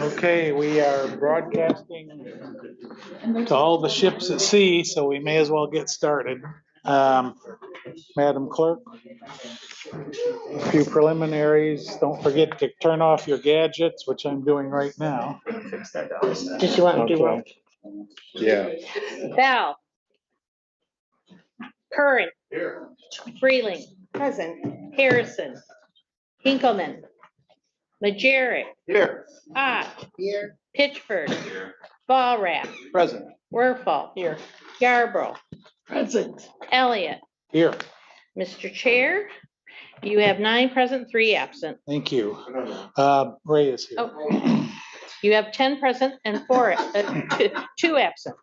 Okay, we are broadcasting to all the ships at sea, so we may as well get started. Madam Clerk, a few preliminaries. Don't forget to turn off your gadgets, which I'm doing right now. Did you want to do roll? Yeah. Val. Curran. Freeling. Present. Harrison. Hinkleman. Majerick. Here. Ott. Here. Pittsford. Ballrat. Present. Werfel. Here. Yarborough. Present. Elliott. Here, Mr. Chair, you have 9 present, 3 absent. thank you. Ray is here. Oh, you have 10 present and 2 absent.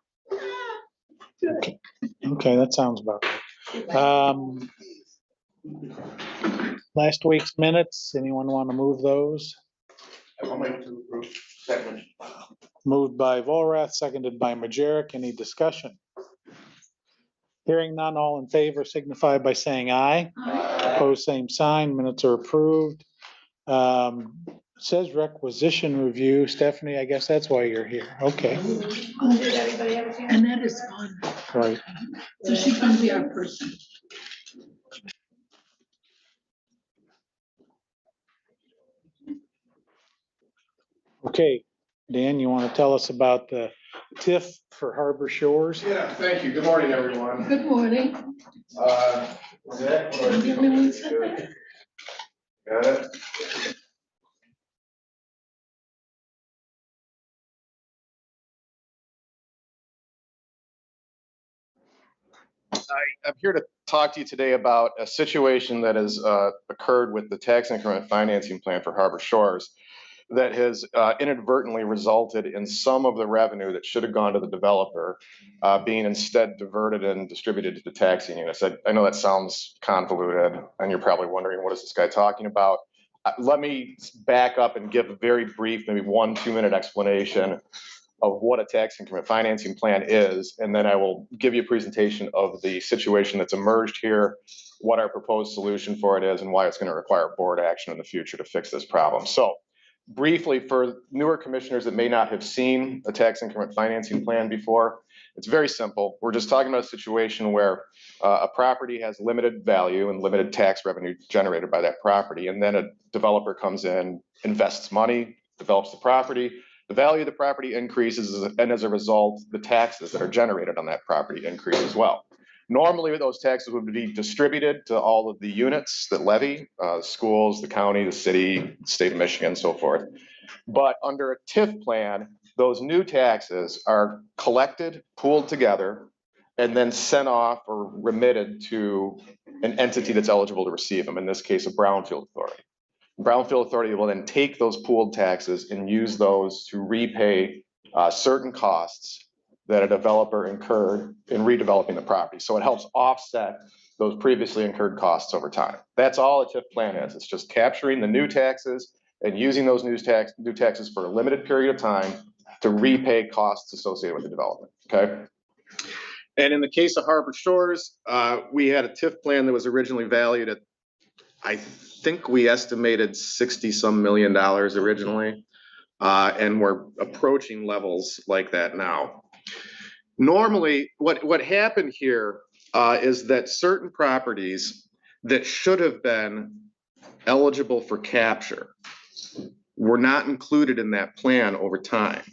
Okay, that sounds about right. Last week's minutes, anyone want to move those? I'll make to approve. Second. Moved by Volrath, seconded by Majerick. Any discussion? Hearing none, all in favor signify by saying aye. Opposed, same sign. Minutes are approved. It says requisition review. Stephanie, I guess that's why you're here. Okay, And that is fun. right. So she's gonna be our person. Okay, Dan, you want to tell us about the TIF for Harbor Shores? Yeah, thank you. Good morning, everyone. Good morning. Was that? Give me one second. Got it? I'm here to talk to you today about a situation that has occurred with the tax increment financing plan for Harbor Shores that has inadvertently resulted in some of the revenue that should have gone to the developer being instead diverted and distributed to the taxing units. I know that sounds convoluted, and you're probably wondering, what is this guy talking about? Let me back up and give a very brief, maybe 1-2 minute explanation of what a tax increment financing plan is, and then I will give you a presentation of the situation that's emerged here, what our proposed solution for it is, and why it's going to require board action in the future to fix this problem. So briefly, for newer commissioners that may not have seen a tax increment financing plan before, it's very simple. We're just talking about a situation where a property has limited value and limited tax revenue generated by that property, and then a developer comes in, invests money, develops the property. The value of the property increases, and as a result, the taxes that are generated on that property increase as well. Normally, those taxes would be distributed to all of the units that levy, schools, the county, the city, state of Michigan, and so forth. But under a TIF plan, those new taxes are collected, pooled together, and then sent off or remitted to an entity that's eligible to receive them, in this case, a brownfield authority. Brownfield authority will then take those pooled taxes and use those to repay certain costs that a developer incurred in redeveloping the property. So it helps offset those previously incurred costs over time. That's all a TIF plan is. It's just capturing the new taxes and using those new taxes for a limited period of time to repay costs associated with the development, okay? And in the case of Harbor Shores, we had a TIF plan that was originally valued at, I think we estimated $60-some million originally, and we're approaching levels like that now. Normally, what happened here is that certain properties that should have been eligible for capture were not included in that plan over time.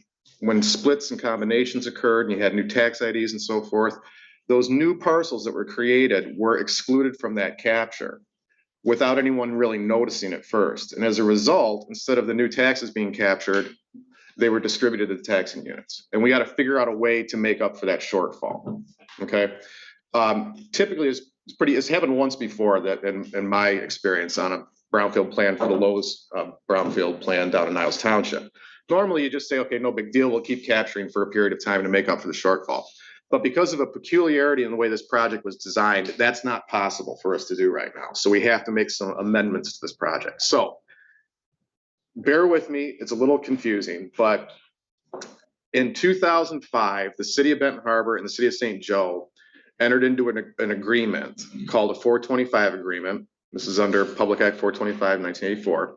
When splits and combinations occurred and you had new tax IDs and so forth, those new parcels that were created were excluded from that capture without anyone really noticing it first. And as a result, instead of the new taxes being captured, they were distributed to the taxing units. And we got to figure out a way to make up for that shortfall, okay? Typically, it's happened once before that in my experience on a brownfield plan for the Lowe's brownfield plan down in Niles Township. Normally, you just say, okay, no big deal, we'll keep capturing for a period of time to make up for the shortfall. But because of a peculiarity in the way this project was designed, that's not possible for us to do right now. So we have to make some amendments to this project. So bear with me, it's a little confusing, but in 2005, the city of Benton Harbor and the city of St. Joe entered into an agreement called a 425 agreement. This is under Public Act 425, 1984.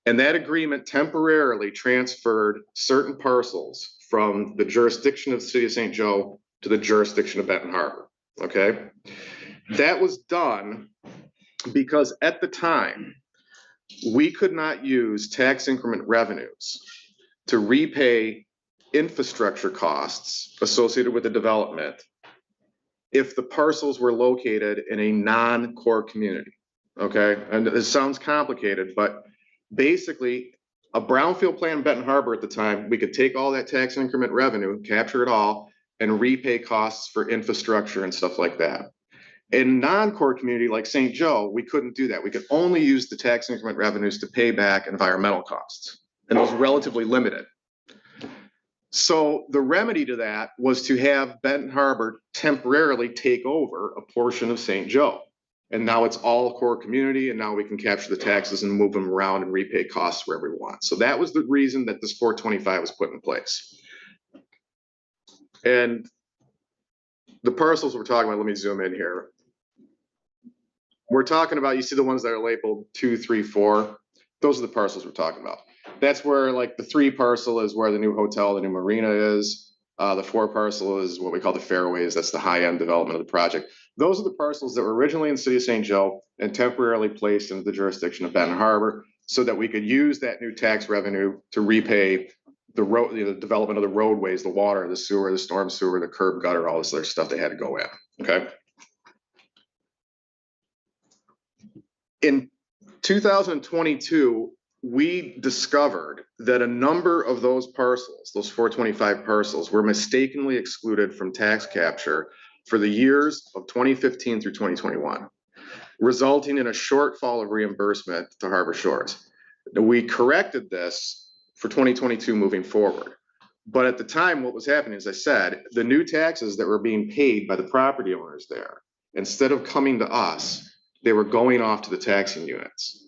And that agreement temporarily transferred certain parcels from the jurisdiction of the city of St. Joe to the jurisdiction of Benton Harbor, okay? That was done because at the time, we could not use tax increment revenues to repay infrastructure costs associated with the development if the parcels were located in a non-core community, okay? And this sounds complicated, but basically, a brownfield plan in Benton Harbor at the time, we could take all that tax increment revenue, capture it all, and repay costs for infrastructure and stuff like that. In non-core community like St. Joe, we couldn't do that. We could only use the tax increment revenues to pay back environmental costs, and those were relatively limited. So the remedy to that was to have Benton Harbor temporarily take over a portion of St. Joe. And now it's all core community, and now we can capture the taxes and move them around and repay costs wherever we want. So that was the reason that this 425 was put in place. And the parcels we're talking about, let me zoom in here. We're talking about, you see the ones that are labeled 2, 3, 4. Those are the parcels we're talking about. That's where like the 3 parcel is where the new hotel, the new marina is. The 4 parcel is what we call the fairways. That's the high-end development of the project. Those are the parcels that were originally in the city of St. Joe and temporarily placed into the jurisdiction of Benton Harbor so that we could use that new tax revenue to repay the road, the development of the roadways, the water, the sewer, the storm sewer, the curb gutter, all this other stuff they had to go in. Okay. In 2022, we discovered that a number of those parcels, those 425 parcels, were mistakenly excluded from tax capture for the years of 2015 through 2021, resulting in a shortfall of reimbursement to Harbor Shores. We corrected this for 2022 moving forward. But at the time, what was happening, as I said, the new taxes that were being paid by the property owners there, instead of coming to us, they were going off to the taxing units.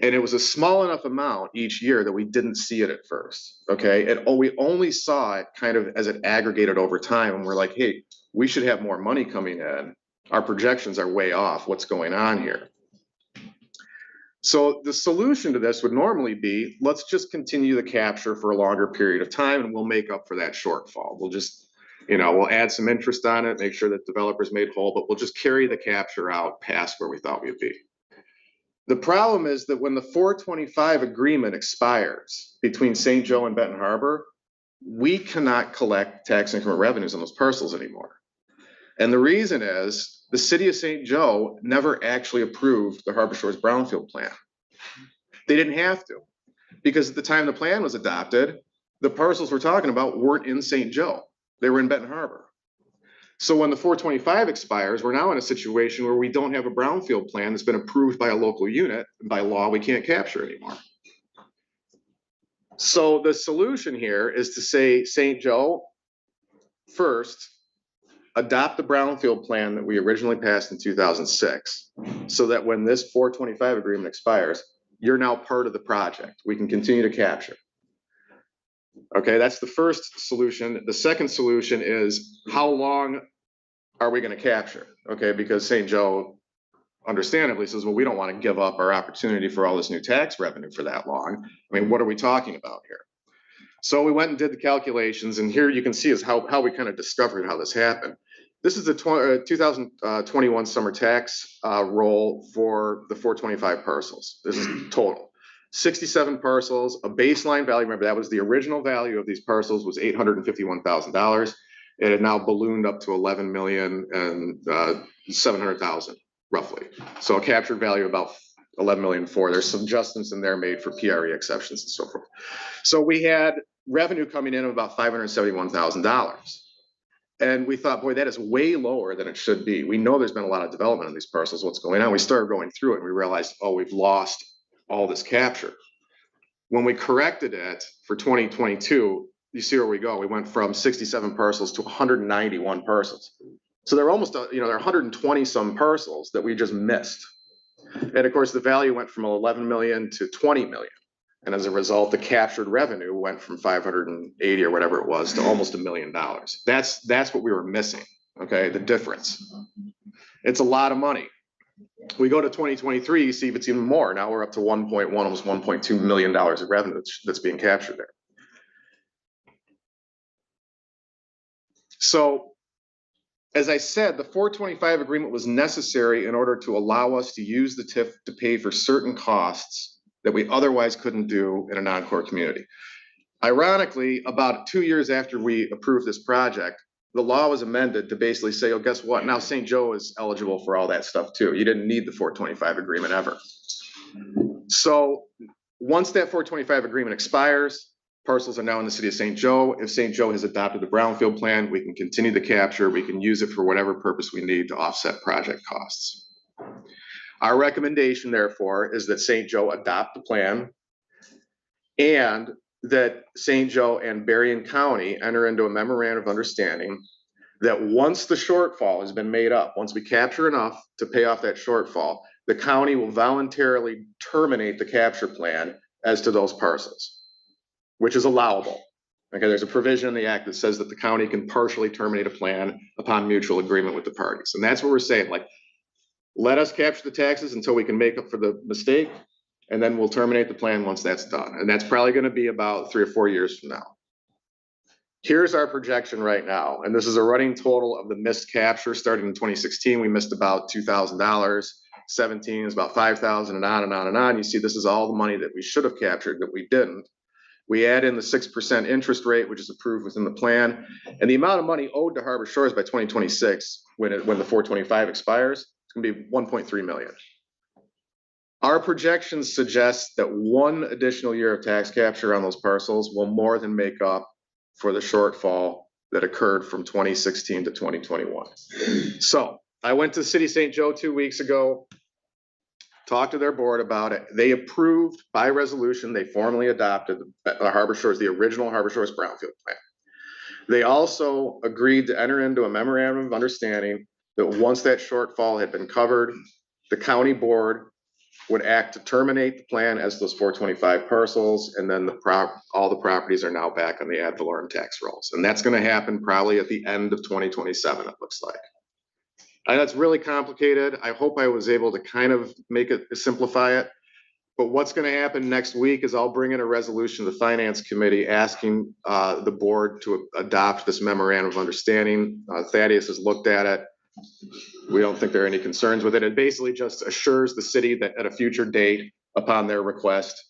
And it was a small enough amount each year that we didn't see it at first, okay? We only saw it kind of as it aggregated over time, and we're like, hey, we should have more money coming in. Our projections are way off. What's going on here? So the solution to this would normally be, let's just continue the capture for a longer period of time and we'll make up for that shortfall. We'll just, we'll add some interest on it, make sure that developers made whole, but we'll just carry the capture out past where we thought we'd be. The problem is that when the 425 agreement expires between St. Joe and Benton Harbor, we cannot collect tax increment revenues on those parcels anymore. And the reason is the city of St. Joe never actually approved the Harbor Shores Brownfield plan. They didn't have to, because at the time the plan was adopted, the parcels we're talking about weren't in St. Joe. They were in Benton Harbor. So when the 425 expires, we're now in a situation where we don't have a brownfield plan that's been approved by a local unit. And by law, we can't capture anymore. So the solution here is to say, St. Joe, first, adopt the brownfield plan that we originally passed in 2006, so that when this 425 agreement expires, you're now part of the project. We can continue to capture. Okay, that's the first solution. The second solution is, how long are we going to capture? Okay, because St. Joe understandably says, well, we don't want to give up our opportunity for all this new tax revenue for that long. I mean, what are we talking about here? So we went and did the calculations, and here you can see is how we kind of discovered how this happened. This is the 2021 summer tax roll for the 425 parcels. This is total. 67 parcels, a baseline value. Remember, that was the original value of these parcels was $851,000. It had now ballooned up to $11,700,000 roughly. So a captured value of about $11,000,004. There's some adjustments in there made for PRE exceptions and so forth. So we had revenue coming in of about $571,000. And we thought, boy, that is way lower than it should be. We know there's been a lot of development on these parcels. What's going on? We started going through it and we realized, oh, we've lost all this capture. When we corrected it for 2022, you see where we go. We went from 67 parcels to 191 parcels. So they're almost, there are 120 some parcels that we just missed. And of course, the value went from 11 million to 20 million. And as a result, the captured revenue went from 580 or whatever it was to almost $1 million. That's what we were missing. Okay, the difference. It's a lot of money. We go to 2023, you see if it's even more. Now we're up to 1.1, almost $1.2 million of revenue that's being captured there. So, as I said, the 425 agreement was necessary in order to allow us to use the TIF to pay for certain costs that we otherwise couldn't do in a non-core community. Ironically, about 2 years after we approved this project, the law was amended to basically say, oh, guess what? Now St. Joe is eligible for all that stuff too. You didn't need the 425 agreement ever. So once that 425 agreement expires, parcels are now in the city of St. Joe. If St. Joe has adopted the brownfield plan, we can continue the capture. We can use it for whatever purpose we need to offset project costs. Our recommendation, therefore, is that St. Joe adopt the plan and that St. Joe and Berrien County enter into a memorandum of understanding that once the shortfall has been made up, once we capture enough to pay off that shortfall, the county will voluntarily terminate the capture plan as to those parcels, which is allowable. Okay, there's a provision in the act that says that the county can partially terminate a plan upon mutual agreement with the parties. And that's what we're saying, like, let us capture the taxes until we can make up for the mistake. and then we'll terminate the plan once that's done. And that's probably gonna be about 3 or 4 years from now. Here's our projection right now, and this is a running total of the missed capture. Starting in 2016, we missed about $2,000. 17 is about 5,000, and on and on and on. You see, this is all the money that we should have captured that we didn't. We add in the 6% interest rate, which is approved within the plan, and the amount of money owed to Harbor Shores by 2026, when the 425 expires, it's gonna be 1.3 million. Our projections suggest that one additional year of tax capture on those parcels will more than make up for the shortfall that occurred from 2016 to 2021. So I went to City St. Joe 2 weeks ago, talked to their board about it. They approved by resolution, they formally adopted the Harbor Shores, the original Harbor Shores Brownfield plan. They also agreed to enter into a memorandum of understanding that once that shortfall had been covered, the county board would act to terminate the plan as those 425 parcels, and then all the properties are now back on the ad valorem tax rolls. And that's gonna happen probably at the end of 2027, it looks like. I know it's really complicated. I hope I was able to kind of make it, simplify it. But what's gonna happen next week is I'll bring in a resolution to the Finance Committee asking the board to adopt this memorandum of understanding. Thaddeus has looked at it. We don't think there are any concerns with it. It basically just assures the city that at a future date, upon their request,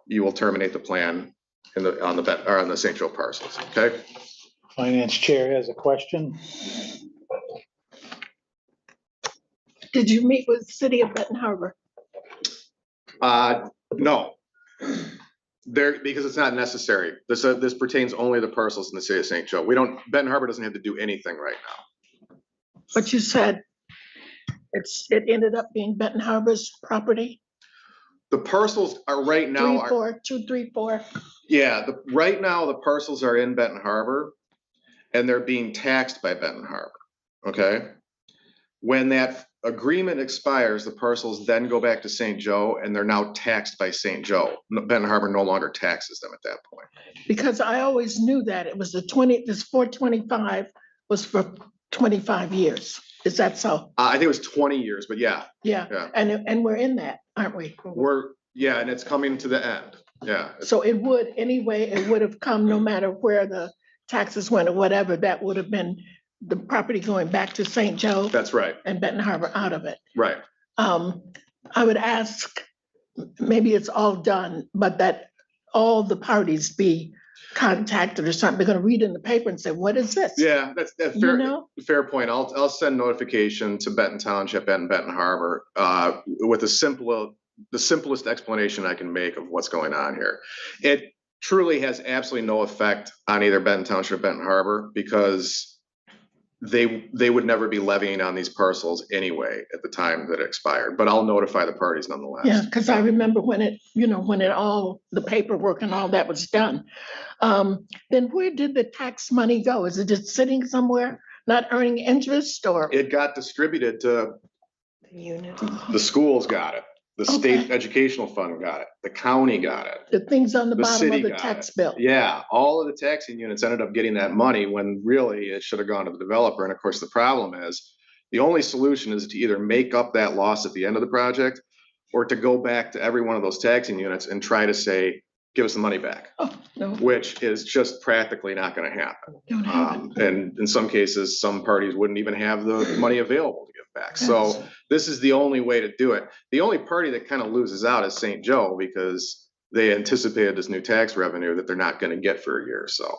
you will terminate the plan on the St. Joe parcels, okay? Finance Chair has a question. Did you meet with the city of Benton Harbor? No. Because it's not necessary. This pertains only to the parcels in the city of St. Joe. Benton Harbor doesn't have to do anything right now. But you said it ended up being Benton Harbor's property? The parcels are right now. 234. Yeah, right now the parcels are in Benton Harbor and they're being taxed by Benton Harbor, okay? When that agreement expires, the parcels then go back to St. Joe and they're now taxed by St. Joe. Benton Harbor no longer taxes them at that point. Because I always knew that it was this 425 was for 25 years. Is that so? I think it was 20 years, but yeah. Yeah, Yeah. and we're in that, aren't we? Yeah, and it's coming to the end, yeah. So it would have come no matter where the taxes went or whatever, that would have been the property going back to St. Joe That's right, and Benton Harbor out of it. right. I would ask, maybe it's all done, but that all the parties be contacted or something. They're gonna read in the paper and say, what is this? Yeah, that's You fair, know? fair point. I'll send notification to Benton Township and Benton Harbor with the simplest explanation I can make of what's going on here. It truly has absolutely no effect on either Benton Township or Benton Harbor because they would never be levying on these parcels anyway at the time that it expired, but I'll notify the parties nonetheless. Yeah, because I remember when the paperwork and all that was done. Then where did the tax money go? Is it just sitting somewhere, not earning interest or? It got distributed to, Unit. the schools got it, the state Okay. educational fund got it, the county got it. The things on the The bottom city of the got tax it. bill. Yeah, all of the taxing units ended up getting that money when really it should have gone to the developer. And of course, the problem is the only solution is to either make up that loss at the end of the project or to go back to every one of those taxing units and try to say, give us the money back, Oh, no, which is just practically not going to happen. don't have it. And in some cases, some parties wouldn't even have the money available to give back. So this is the only way to do it. The only party that kind of loses out is St. Joe because they anticipated this new tax revenue that they're not going to get for a year or so,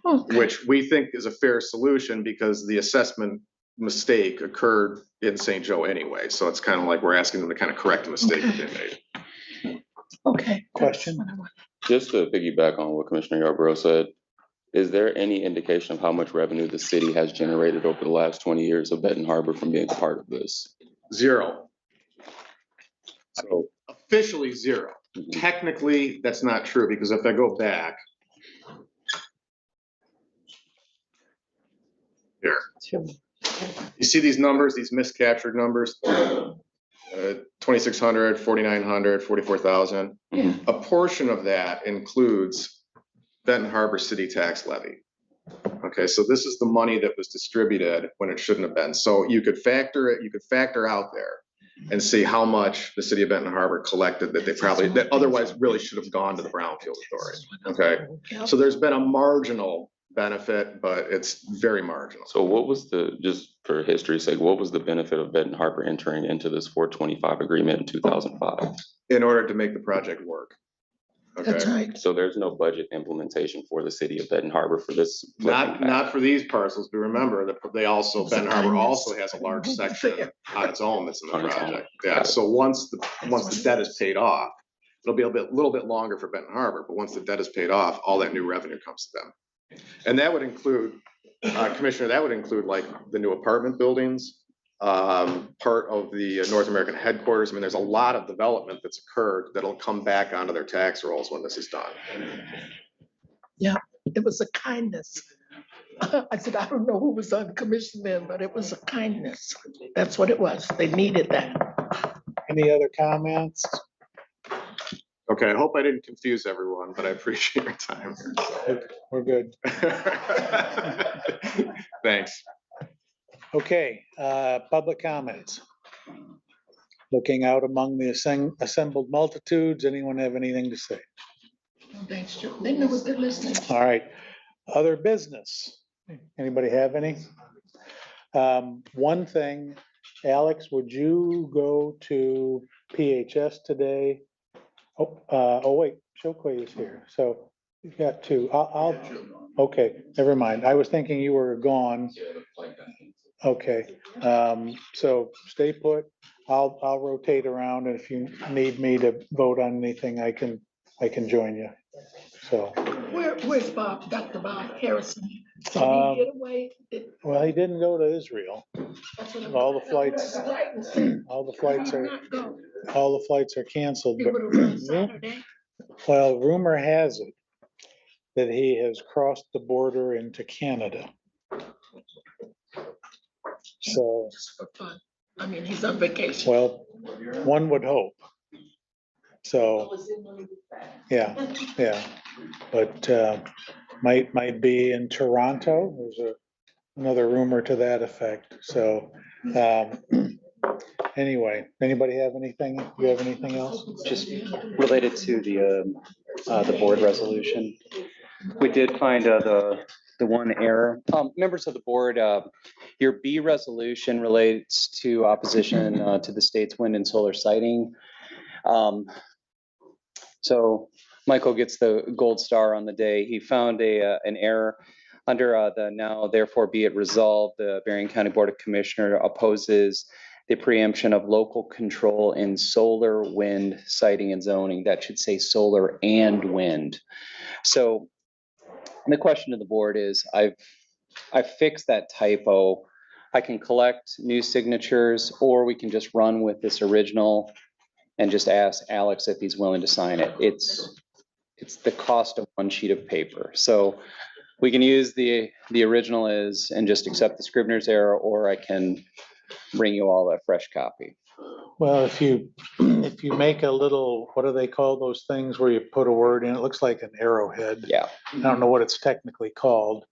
Okay. which we think is a fair solution because the assessment mistake occurred in St. Joe anyway. So it's kind of like we're asking them to kind of correct the mistake that they made. Okay. Question? That's what I want. Just to piggyback on what Commissioner Yarborough said, is there any indication of how much revenue the city has generated over the last 20 years of Benton Harbor from being a part of this? Zero. So, Officially zero. Technically, that's not true because if I go back. Here. You see these numbers, these miscaptured numbers? 2,600, 4,900, 44,000. Yeah. A portion of that includes Benton Harbor city tax levy. Okay, so this is the money that was distributed when it shouldn't have been. So you could factor out there and see how much the city of Benton Harbor collected that otherwise really should have gone to the Brownfield Authority. Okay, Yep. so there's been a marginal benefit, but it's very marginal. So what was just for history's sake, what was the benefit of Benton Harbor entering into this 425 agreement in 2005? In order to make the project work. That's Okay, right. So there's no budget implementation for the city of Benton Harbor for this. not for these parcels, but remember that they also, It's a Benton Harbor kindness. also has a large section on its own that's in the On its own. project. Yeah, so once the debt is paid off, it'll be a little bit longer for Benton Harbor, but once the debt is paid off, all that new revenue comes to them. And that would include, Commissioner, that would include like the new apartment buildings, part of the North American headquarters. I mean, there's a lot of development that's occurred that'll come back onto their tax rolls when this is done. It was a kindness. I said, I don't know who was on commission then, but it was a kindness. That's what it was. They needed that. Any other comments? Okay, I hope I didn't confuse everyone, but I appreciate your time We're good. here. Thanks. Okay, public comments. Looking out among the assembled multitudes, anyone have anything to say? Thanks, Joe. They know what they're listening. All right, other business. Anybody have any? One thing, Alex, would you go to PHS today? Oh, wait, Chokwe is here, so you've got two. Okay, never mind. I was thinking you were gone. Okay, so stay put. I'll rotate around, and if you need me to vote on anything, I can join you. So, Where's Bob, Dr. Bob Harrison? Did Um, he get away? well, he didn't go to Israel. All the flights, all the flights are canceled, He but would have run Saturday. well, rumor has it that he has crossed the border into Canada. So, Just for fun. I mean, he's on vacation. well, one would hope. So, yeah, but might be in Toronto. There's another rumor to that effect. So, anyway, anybody have anything? You have anything else? Just related to the board resolution. We did find the one error. Members of the board, your B resolution relates to opposition to the state's wind and solar siting. So Michael gets the gold star on the day. He found an error under the now therefore be it resolved, the Berrien County Board of Commissioners opposes the preemption of local control in solar, wind, siting and zoning. That should say solar and wind. So the question to the board is, I've fixed that typo. I can collect new signatures, or we can just run with this original and just ask Alex if he's willing to sign it. It's the cost of one sheet of paper. So we can use the original is and just accept the Scrivener's error, or I can bring you all a fresh copy. Well, if you make a little, what do they call those things where you put a word in? It looks like an arrowhead. Yeah. I don't know what it's technically called,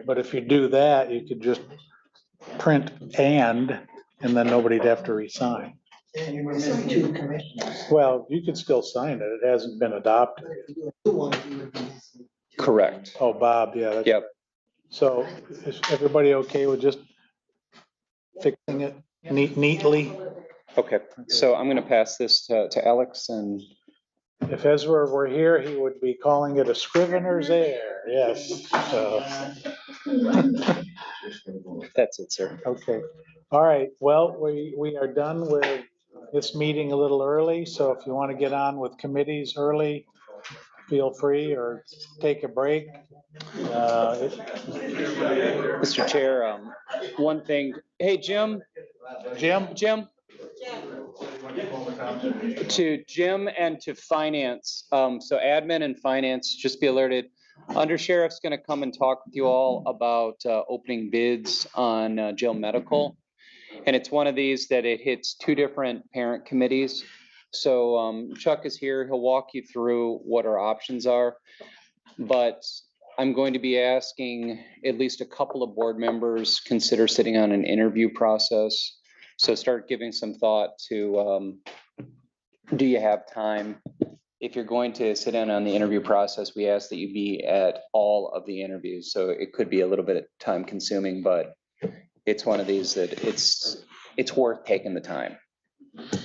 but if you do that, you could just print and then nobody'd have to re-sign. Well, you could still sign it. It hasn't been adopted. Correct. Oh, Bob, yeah. that's- Yep. So is everybody okay with just fixing it neatly? Okay, so I'm gonna pass this to Alex, and If Ezra were here, he would be calling it a Scrivener's error. Yes. So, that's it, sir. okay. All right. Well, we are done with this meeting a little early. So if you want to get on with committees early, feel free, or take a break. Mr. Chair, one thing, hey, Jim, to Jim and to finance, so admin and finance, just be alerted. Under Sheriff's gonna come and talk with you all about opening bids on jail medical. And it's one of these that it hits two different parent committees. So Chuck is here, he'll walk you through what our options are. But I'm going to be asking at least a couple of board members consider sitting on an interview process So start giving some thought to, do you have time? If you're going to sit down on the interview process, we ask that you be at all of the interviews. So it could be a little bit time consuming, but it's one of these that it's worth taking the time.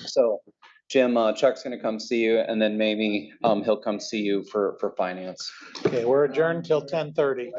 So Jim, Chuck's gonna come see you and then maybe he'll come see you for finance. Okay, we're adjourned till 10:30.